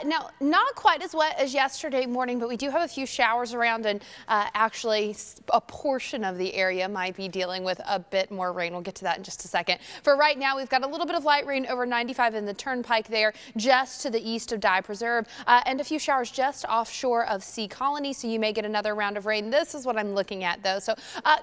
Now, not quite as wet as yesterday morning, but we do have a few showers around, and actually a portion of the area might be dealing with a bit more rain. We'll get to that in just a second. For right now, we've got a little bit of light rain over 95 in the Turnpike there, just to the east of Dye Preserve, and a few showers just offshore of Sea Colony, so you may get another round of rain. This is what I'm looking at, though. So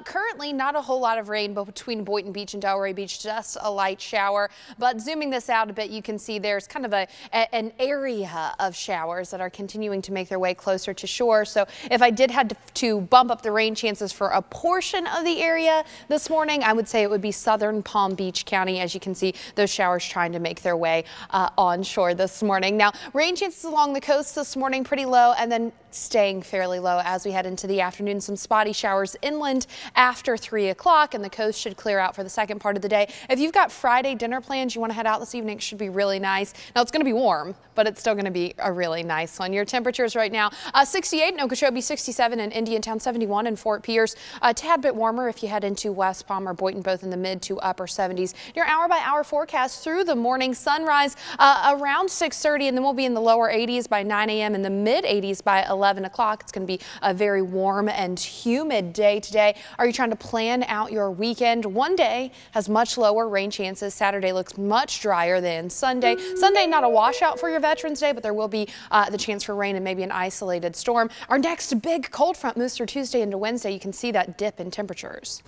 currently not a whole lot of rain, but between Boynton Beach and Delray Beach, just a light shower. But zooming this out a bit, you can see there's kind of an area of showers that are continuing to make their way closer to shore. So if I did have to bump up the rain chances for a portion of the area this morning, I would say it would be southern Palm Beach County. As you can see, those showers trying to make their way onshore this morning. Now, rain chances along the coast this morning pretty low, and then staying fairly low as we head into the afternoon. Some spotty showers inland after 3 o'clock, and the coast should clear out for the second part of the day. If you've got Friday dinner plans, you want to head out this evening, it should be really nice. Now, it's going to be warm, but it's still going to be a really nice one. Your temperatures right now, 68 in Okeechobee, 67 in Indiantown, 71 in Fort Pierce. A tad bit warmer if you head into West Palm or Boynton, both in the mid to upper 70s. Your hour-by-hour forecast through the morning. Sunrise around 6:30, and then we'll be in the lower 80s by 9 a.m. and the mid 80s by 11 o'clock. It's going to be a very warm and humid day today. Are you trying to plan out your weekend? One day has much lower rain chances. Saturday looks much drier than Sunday. Sunday, not a washout for your Veterans Day, but there will be the chance for rain and maybe an isolated storm. Our next big cold front moves through Tuesday into Wednesday. You can see that dip in temperatures.